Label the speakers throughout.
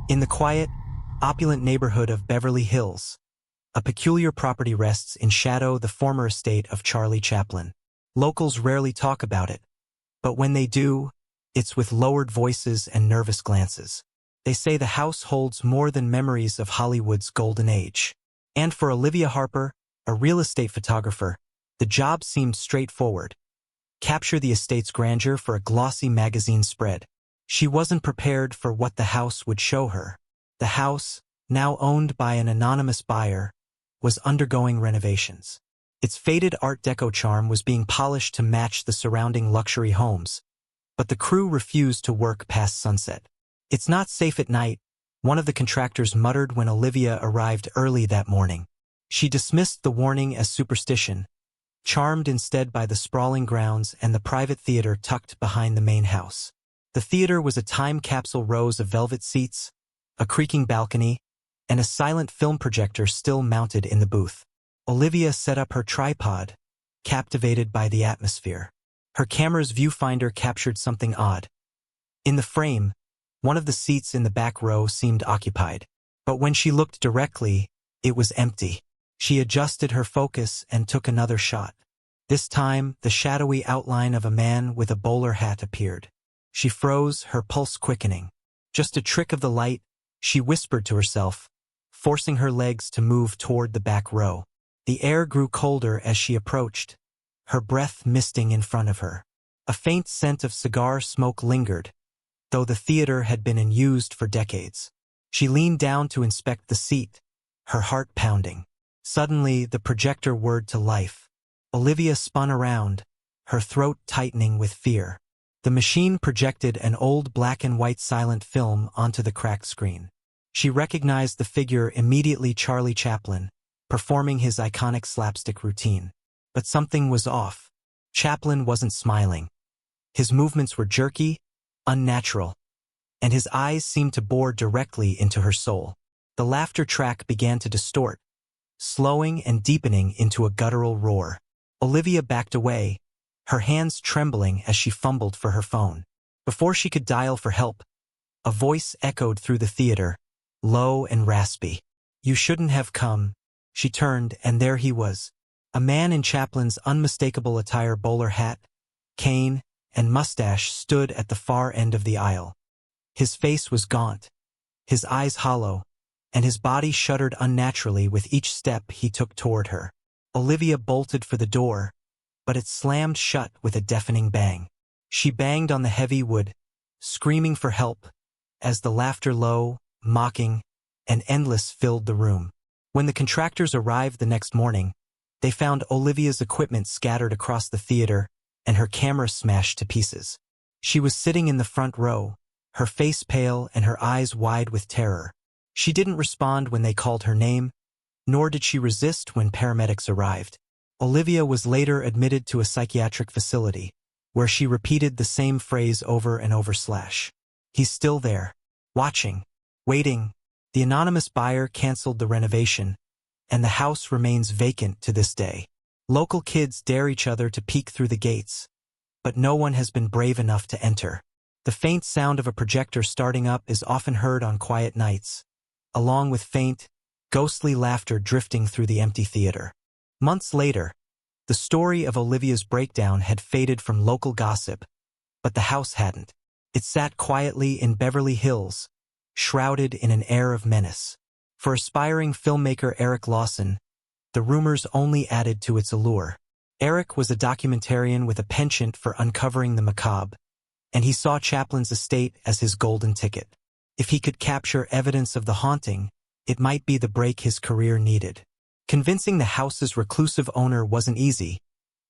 Speaker 1: In the quiet, opulent neighborhood of Beverly Hills, a peculiar property rests in shadow, the former estate of Charlie Chaplin. Locals rarely talk about it, but when they do, it's with lowered voices and nervous glances. They say the house holds more than memories of Hollywood's golden age. And for Olivia Harper, a real estate photographer, the job seemed straightforward. Capture the estate's grandeur for a glossy magazine spread. She wasn't prepared for what the house would show her. The house, now owned by an anonymous buyer, was undergoing renovations. Its faded Art Deco charm was being polished to match the surrounding luxury homes, but the crew refused to work past sunset. "It's not safe at night," one of the contractors muttered when Olivia arrived early that morning. She dismissed the warning as superstition, charmed instead by the sprawling grounds and the private theater tucked behind the main house. The theater was a time capsule, rows of velvet seats, a creaking balcony, and a silent film projector still mounted in the booth. Olivia set up her tripod, captivated by the atmosphere. Her camera's viewfinder captured something odd. In the frame, one of the seats in the back row seemed occupied, but when she looked directly, it was empty. She adjusted her focus and took another shot. This time, the shadowy outline of a man with a bowler hat appeared. She froze, her pulse quickening. "Just a trick of the light," she whispered to herself, forcing her legs to move toward the back row. The air grew colder as she approached, her breath misting in front of her. A faint scent of cigar smoke lingered, though the theater had been unused for decades. She leaned down to inspect the seat, her heart pounding. Suddenly, the projector whirred to life. Olivia spun around, her throat tightening with fear. The machine projected an old black-and-white silent film onto the cracked screen. She recognized the figure immediately, Charlie Chaplin, performing his iconic slapstick routine. But something was off. Chaplin wasn't smiling. His movements were jerky, unnatural, and his eyes seemed to bore directly into her soul. The laughter track began to distort, slowing and deepening into a guttural roar. Olivia backed away, her hands trembling as she fumbled for her phone. Before she could dial for help, a voice echoed through the theater, low and raspy. "You shouldn't have come." She turned, and there he was, a man in Chaplin's unmistakable attire, bowler hat, cane, and mustache, stood at the far end of the aisle. His face was gaunt, his eyes hollow, and his body shuddered unnaturally with each step he took toward her. Olivia bolted for the door, but it slammed shut with a deafening bang. She banged on the heavy wood, screaming for help, as the laughter, low, mocking, and endless, filled the room. When the contractors arrived the next morning, they found Olivia's equipment scattered across the theater and her camera smashed to pieces. She was sitting in the front row, her face pale and her eyes wide with terror. She didn't respond when they called her name, nor did she resist when paramedics arrived. Olivia was later admitted to a psychiatric facility, where she repeated the same phrase over and over: "He's still there, watching, waiting." The anonymous buyer canceled the renovation, and the house remains vacant to this day. Local kids dare each other to peek through the gates, but no one has been brave enough to enter. The faint sound of a projector starting up is often heard on quiet nights, along with faint, ghostly laughter drifting through the empty theater. Months later, the story of Olivia's breakdown had faded from local gossip, but the house hadn't. It sat quietly in Beverly Hills, shrouded in an air of menace. For aspiring filmmaker Eric Lawson, the rumors only added to its allure. Eric was a documentarian with a penchant for uncovering the macabre, and he saw Chaplin's estate as his golden ticket. If he could capture evidence of the haunting, it might be the break his career needed. Convincing the house's reclusive owner wasn't easy,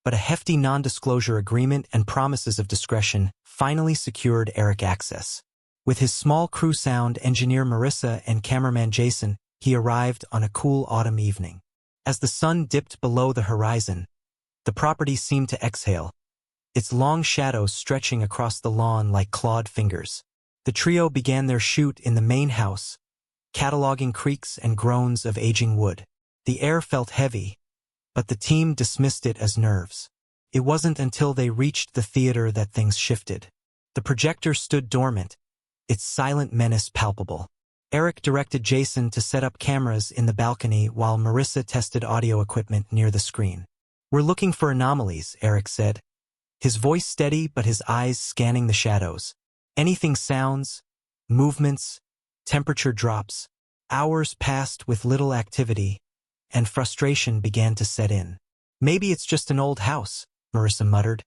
Speaker 1: but a hefty non-disclosure agreement and promises of discretion finally secured Eric access. With his small crew, sound engineer Marissa and cameraman Jason, he arrived on a cool autumn evening. As the sun dipped below the horizon, the property seemed to exhale, its long shadows stretching across the lawn like clawed fingers. The trio began their shoot in the main house, cataloging creaks and groans of aging wood. The air felt heavy, but the team dismissed it as nerves. It wasn't until they reached the theater that things shifted. The projector stood dormant, its silent menace palpable. Eric directed Jason to set up cameras in the balcony while Marissa tested audio equipment near the screen. "We're looking for anomalies," Eric said, his voice steady but his eyes scanning the shadows. "Anything sounds, movements, temperature drops." Hours passed with little activity, and frustration began to set in. "Maybe it's just an old house," Marissa muttered,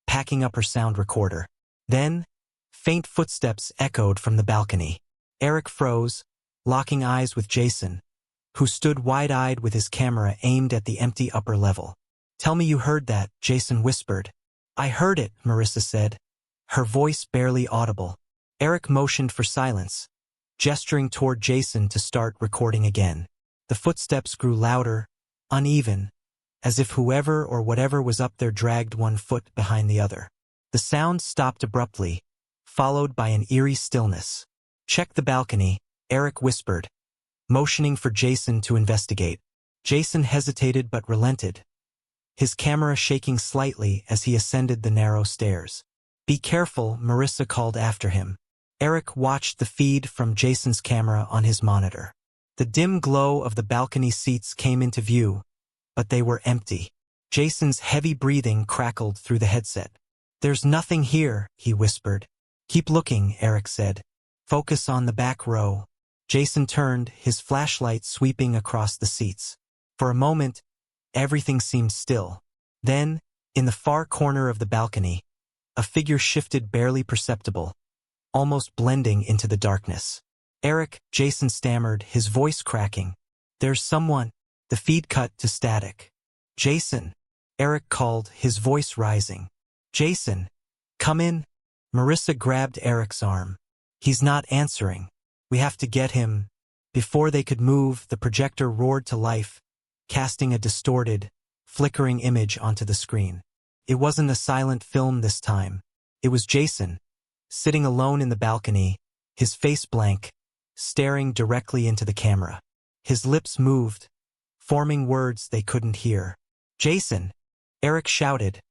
Speaker 1: packing up her sound recorder. Then, faint footsteps echoed from the balcony. Eric froze, locking eyes with Jason, who stood wide-eyed with his camera aimed at the empty upper level. "Tell me you heard that," Jason whispered. "I heard it," Marissa said, her voice barely audible. Eric motioned for silence, gesturing toward Jason to start recording again. The footsteps grew louder, uneven, as if whoever or whatever was up there dragged one foot behind the other. The sound stopped abruptly, followed by an eerie stillness. "Check the balcony," Eric whispered, motioning for Jason to investigate. Jason hesitated but relented, his camera shaking slightly as he ascended the narrow stairs. "Be careful," Marissa called after him. Eric watched the feed from Jason's camera on his monitor. The dim glow of the balcony seats came into view, but they were empty. Jason's heavy breathing crackled through the headset. "There's nothing here," he whispered. "Keep looking," Eric said. "Focus on the back row." Jason turned, his flashlight sweeping across the seats. For a moment, everything seemed still. Then, in the far corner of the balcony, a figure shifted barely perceptible, almost blending into the darkness. "Eric," Jason stammered, his voice cracking. "There's someone." The feed cut to static. "Jason," Eric called, his voice rising. "Jason, come in." Marissa grabbed Eric's arm. "He's not answering. We have to get him." Before they could move, the projector roared to life, casting a distorted, flickering image onto the screen. It wasn't a silent film this time. It was Jason, sitting alone in the balcony, his face blank, staring directly into the camera. His lips moved, forming words they couldn't hear. "Jason!" Eric shouted,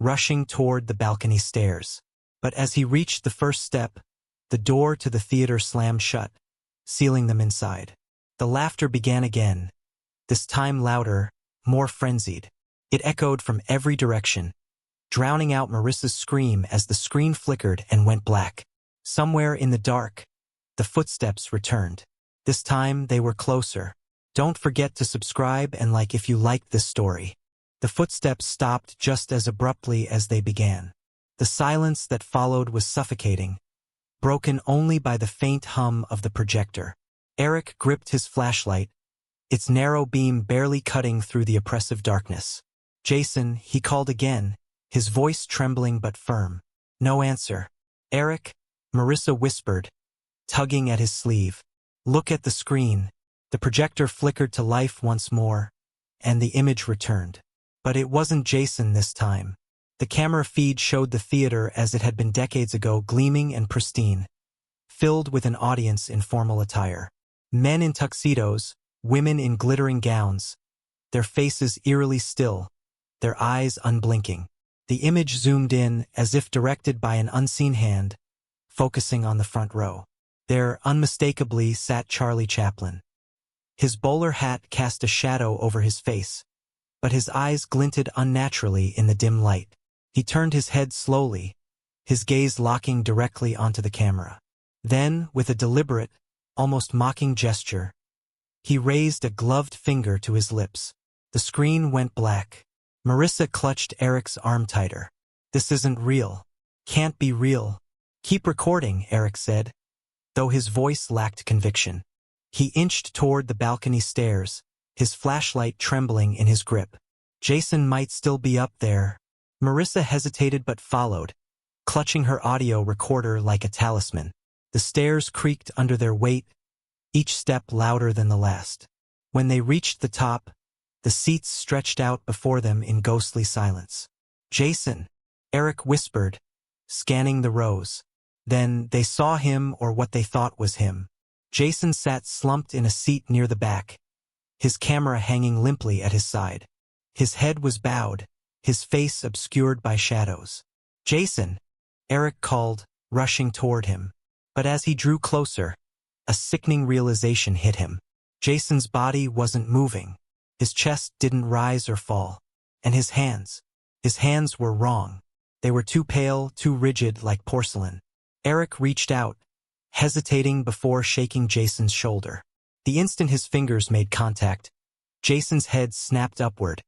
Speaker 1: rushing toward the balcony stairs. But as he reached the first step, the door to the theater slammed shut, sealing them inside. The laughter began again, this time louder, more frenzied. It echoed from every direction, drowning out Marissa's scream as the screen flickered and went black. Somewhere in the dark, the footsteps returned. This time they were closer. "Don't forget to subscribe and like if you liked this story." The footsteps stopped just as abruptly as they began. The silence that followed was suffocating, broken only by the faint hum of the projector. Eric gripped his flashlight, its narrow beam barely cutting through the oppressive darkness. "Jason," he called again, his voice trembling but firm. No answer. "Eric," Marissa whispered, tugging at his sleeve. "Look at the screen." The projector flickered to life once more, and the image returned. But it wasn't Jason this time. The camera feed showed the theater as it had been decades ago, gleaming and pristine, filled with an audience in formal attire. Men in tuxedos, women in glittering gowns, their faces eerily still, their eyes unblinking. The image zoomed in as if directed by an unseen hand, focusing on the front row. There, unmistakably, sat Charlie Chaplin. His bowler hat cast a shadow over his face, but his eyes glinted unnaturally in the dim light. He turned his head slowly, his gaze locking directly onto the camera. Then, with a deliberate, almost mocking gesture, he raised a gloved finger to his lips. The screen went black. Marissa clutched Eric's arm tighter. "This isn't real. Can't be real." "Keep recording," Eric said, though his voice lacked conviction. He inched toward the balcony stairs, his flashlight trembling in his grip. Jason might still be up there. Marissa hesitated but followed, clutching her audio recorder like a talisman. The stairs creaked under their weight, each step louder than the last. When they reached the top, the seats stretched out before them in ghostly silence. "Jason," Eric whispered, scanning the rows. Then they saw him, or what they thought was him. Jason sat slumped in a seat near the back, his camera hanging limply at his side. His head was bowed, his face obscured by shadows. "Jason," Eric called, rushing toward him. But as he drew closer, A sickening realization hit him. Jason's body wasn't moving. His chest didn't rise or fall. And his hands were wrong. They were too pale, too rigid like porcelain. Eric reached out, hesitating before shaking Jason's shoulder. The instant his fingers made contact, Jason's head snapped upward,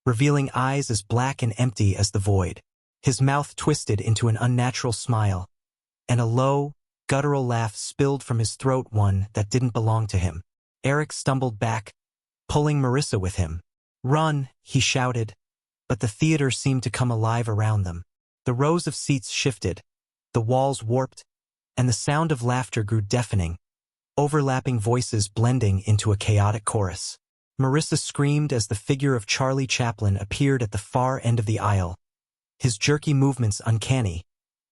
Speaker 1: revealing eyes as black and empty as the void. His mouth twisted into an unnatural smile, and a low, guttural laugh spilled from his throat, one that didn't belong to him. Eric stumbled back, pulling Marissa with him. "Run!" he shouted, but the theater seemed to come alive around them. The rows of seats shifted, the walls warped, and the sound of laughter grew deafening, overlapping voices blending into a chaotic chorus. Marissa screamed as the figure of Charlie Chaplin appeared at the far end of the aisle, his jerky movements uncanny,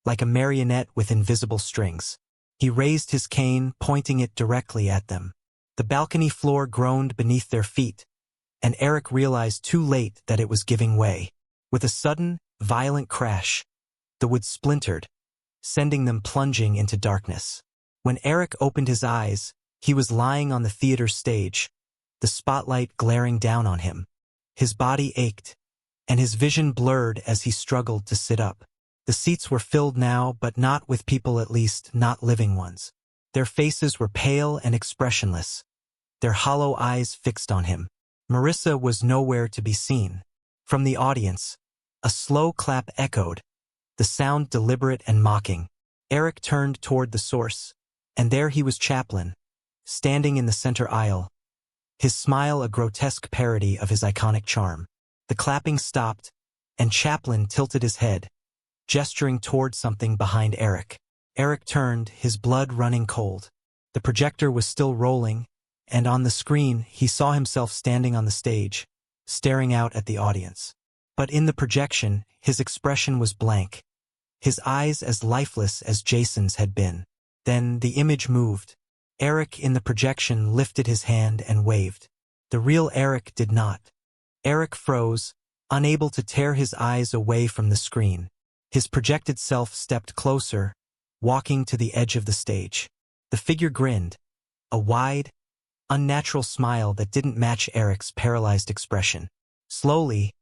Speaker 1: like a marionette with invisible strings. He raised his cane, pointing it directly at them. The balcony floor groaned beneath their feet, and Eric realized too late that it was giving way. With a sudden, violent crash, the wood splintered, sending them plunging into darkness. When Eric opened his eyes, he was lying on the theater stage, the spotlight glaring down on him. His body ached, and his vision blurred as he struggled to sit up. The seats were filled now, but not with people, at least not living ones. Their faces were pale and expressionless, their hollow eyes fixed on him. Marissa was nowhere to be seen. From the audience, a slow clap echoed, the sound deliberate and mocking. Eric turned toward the source, and there he was, Chaplin, standing in the center aisle, his smile a grotesque parody of his iconic charm. The clapping stopped, and Chaplin tilted his head, gesturing toward something behind Eric. Eric turned, his blood running cold. The projector was still rolling, and on the screen he saw himself standing on the stage, staring out at the audience. But in the projection, his expression was blank, his eyes as lifeless as Jason's had been. Then the image moved. Eric in the projection lifted his hand and waved. The real Eric did not. Eric froze, unable to tear his eyes away from the screen. His projected self stepped closer, walking to the edge of the stage. The figure grinned, a wide, unnatural smile that didn't match Eric's paralyzed expression. Slowly,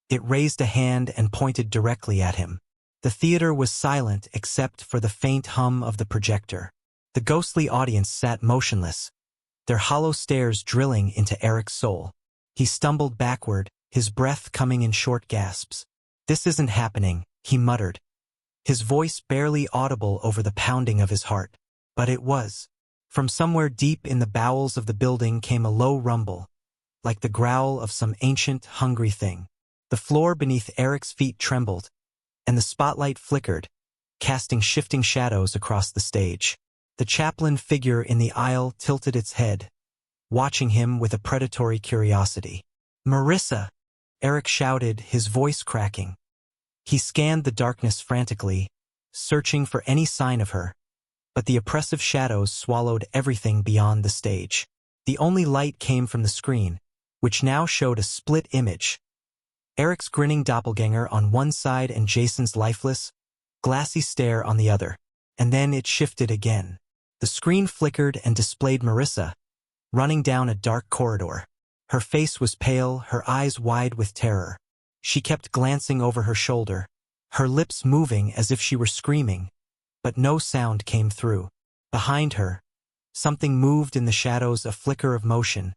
Speaker 1: it raised a hand and pointed directly at him. The theater was silent except for the faint hum of the projector. The ghostly audience sat motionless, their hollow stares drilling into Eric's soul. He stumbled backward, his breath coming in short gasps. "This isn't happening," he muttered, his voice barely audible over the pounding of his heart. But it was. From somewhere deep in the bowels of the building came a low rumble, like the growl of some ancient, hungry thing. The floor beneath Eric's feet trembled, and the spotlight flickered, casting shifting shadows across the stage. The Chaplin figure in the aisle tilted its head, watching him with a predatory curiosity. "Marissa!" Eric shouted, his voice cracking. He scanned the darkness frantically, searching for any sign of her, but the oppressive shadows swallowed everything beyond the stage. The only light came from the screen, which now showed a split image. Eric's grinning doppelganger on one side and Jason's lifeless, glassy stare on the other. And then it shifted again. The screen flickered and displayed Marissa, running down a dark corridor. Her face was pale, her eyes wide with terror. She kept glancing over her shoulder, her lips moving as if she were screaming, but no sound came through. Behind her, something moved in the shadows, a flicker of motion,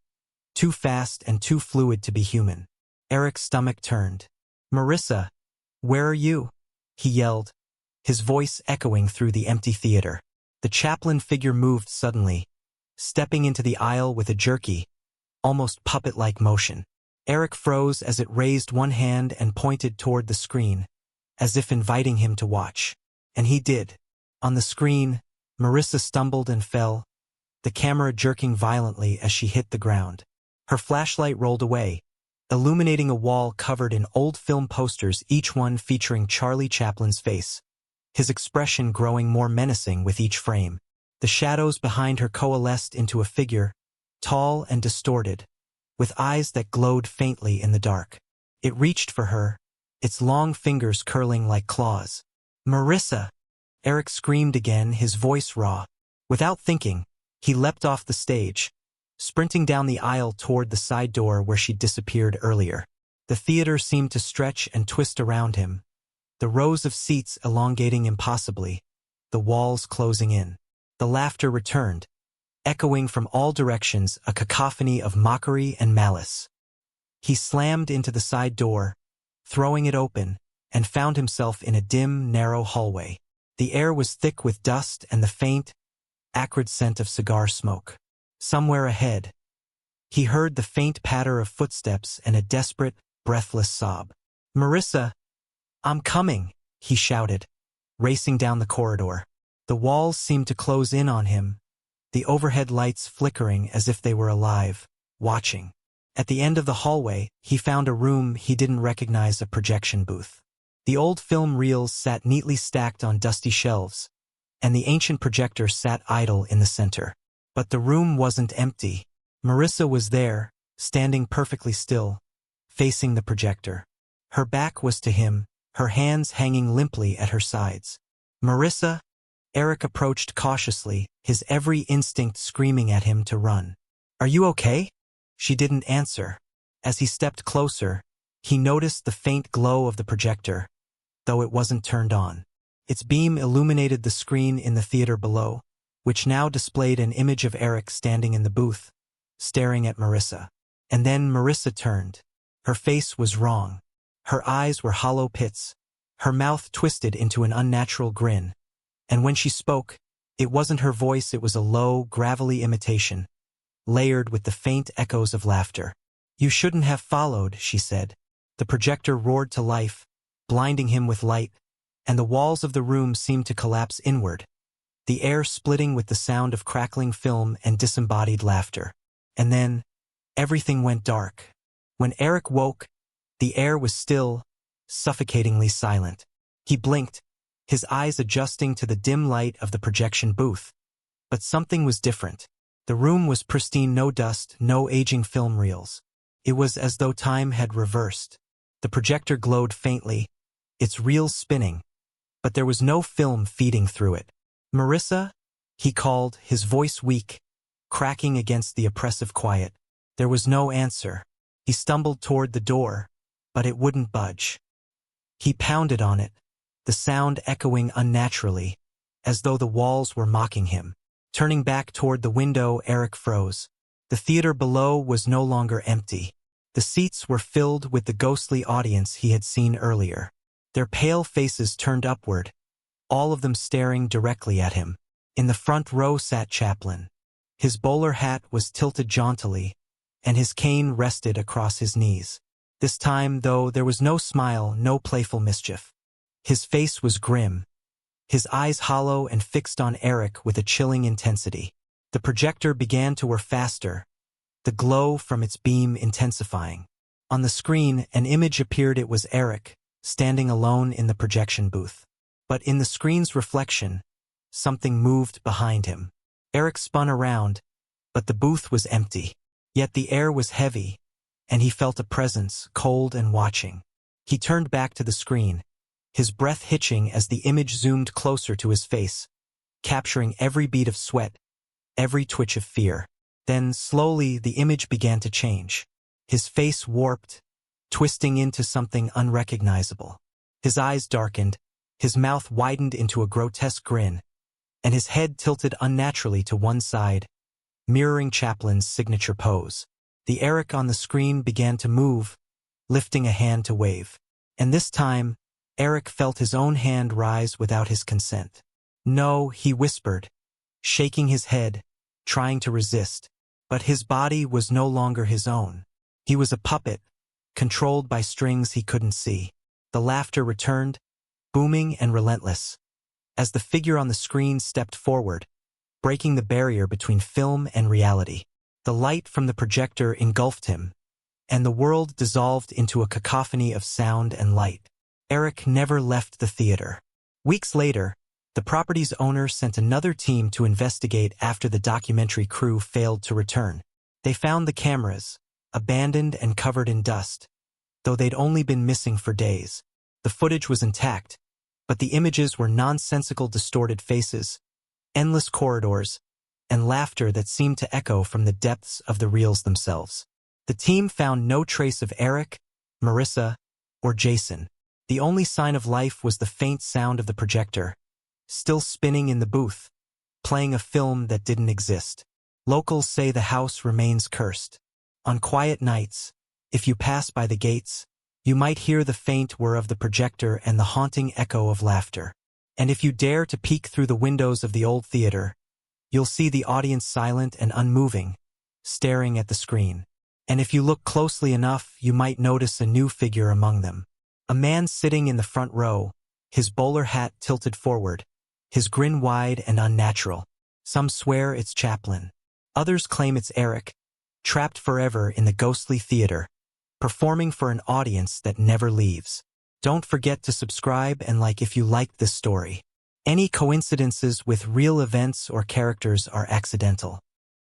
Speaker 1: too fast and too fluid to be human. Eric's stomach turned. "Marissa, where are you?" he yelled, his voice echoing through the empty theater. The Chaplin figure moved suddenly, stepping into the aisle with a jerky, almost puppet-like motion. Eric froze as it raised one hand and pointed toward the screen, as if inviting him to watch. And he did. On the screen, Marissa stumbled and fell, the camera jerking violently as she hit the ground. Her flashlight rolled away, illuminating a wall covered in old film posters, each one featuring Charlie Chaplin's face, his expression growing more menacing with each frame. The shadows behind her coalesced into a figure, tall and distorted, with eyes that glowed faintly in the dark. It reached for her, its long fingers curling like claws. "Marissa!" Eric screamed again, his voice raw. Without thinking, He leapt off the stage, sprinting down the aisle toward the side door where she'd disappeared earlier. The theater seemed to stretch and twist around him, the rows of seats elongating impossibly, the walls closing in. The laughter returned, echoing from all directions, a cacophony of mockery and malice. He slammed into the side door, throwing it open, and found himself in a dim, narrow hallway. The air was thick with dust and the faint, acrid scent of cigar smoke. Somewhere ahead, he heard the faint patter of footsteps and a desperate, breathless sob. "Marissa, I'm coming," he shouted, racing down the corridor. The walls seemed to close in on him, the overhead lights flickering as if they were alive, watching. At the end of the hallway, he found a room he didn't recognize, a projection booth. The old film reels sat neatly stacked on dusty shelves, and the ancient projector sat idle in the center. But the room wasn't empty. Marissa was there, standing perfectly still, facing the projector. Her back was to him, her hands hanging limply at her sides. "Marissa?" Eric approached cautiously, his every instinct screaming at him to run. "Are you okay?" She didn't answer. As he stepped closer, he noticed the faint glow of the projector, though it wasn't turned on. Its beam illuminated the screen in the theater below, which now displayed an image of Eric standing in the booth, staring at Marissa. And then Marissa turned. Her face was wrong. Her eyes were hollow pits, her mouth twisted into an unnatural grin. And when she spoke, it wasn't her voice, it was a low, gravelly imitation, layered with the faint echoes of laughter. "You shouldn't have followed," she said. The projector roared to life, blinding him with light, and the walls of the room seemed to collapse inward, the air splitting with the sound of crackling film and disembodied laughter. And then, everything went dark. When Eric woke, the air was still, suffocatingly silent. He blinked, his eyes adjusting to the dim light of the projection booth. But something was different. The room was pristine, no dust, no aging film reels. It was as though time had reversed. The projector glowed faintly, its reels spinning, but there was no film feeding through it. "Marissa?" he called, his voice weak, cracking against the oppressive quiet. There was no answer. He stumbled toward the door, but it wouldn't budge. He pounded on it, the sound echoing unnaturally, as though the walls were mocking him. Turning back toward the window, Eric froze. The theater below was no longer empty. The seats were filled with the ghostly audience he had seen earlier, their pale faces turned upward, all of them staring directly at him. In the front row sat Chaplin. His bowler hat was tilted jauntily, and his cane rested across his knees. This time, though, there was no smile, no playful mischief. His face was grim, his eyes hollow and fixed on Eric with a chilling intensity. The projector began to whir faster, the glow from its beam intensifying. On the screen, an image appeared. It was Eric, standing alone in the projection booth. But in the screen's reflection, something moved behind him. Eric spun around, but the booth was empty. Yet the air was heavy, and he felt a presence, cold and watching. He turned back to the screen, his breath hitching as the image zoomed closer to his face, capturing every beat of sweat, every twitch of fear. Then, slowly, the image began to change. His face warped, twisting into something unrecognizable. His eyes darkened, his mouth widened into a grotesque grin, and his head tilted unnaturally to one side, mirroring Chaplin's signature pose. The Eric on the screen began to move, lifting a hand to wave. And this time, Eric felt his own hand rise without his consent. "No," he whispered, shaking his head, trying to resist. But his body was no longer his own. He was a puppet, controlled by strings he couldn't see. The laughter returned, booming and relentless, as the figure on the screen stepped forward, breaking the barrier between film and reality. The light from the projector engulfed him, and the world dissolved into a cacophony of sound and light. Eric never left the theater. Weeks later, the property's owner sent another team to investigate after the documentary crew failed to return. They found the cameras, abandoned and covered in dust, though they'd only been missing for days. The footage was intact, but the images were nonsensical, distorted faces, endless corridors, and laughter that seemed to echo from the depths of the reels themselves. The team found no trace of Eric, Marissa, or Jason. The only sign of life was the faint sound of the projector, still spinning in the booth, playing a film that didn't exist. Locals say the house remains cursed. On quiet nights, if you pass by the gates, you might hear the faint whir of the projector and the haunting echo of laughter. And if you dare to peek through the windows of the old theater, you'll see the audience silent and unmoving, staring at the screen. And if you look closely enough, you might notice a new figure among them. A man sitting in the front row, his bowler hat tilted forward, his grin wide and unnatural. Some swear it's Chaplin. Others claim it's Eric, trapped forever in the ghostly theater, performing for an audience that never leaves. Don't forget to subscribe and like if you liked this story. Any coincidences with real events or characters are accidental.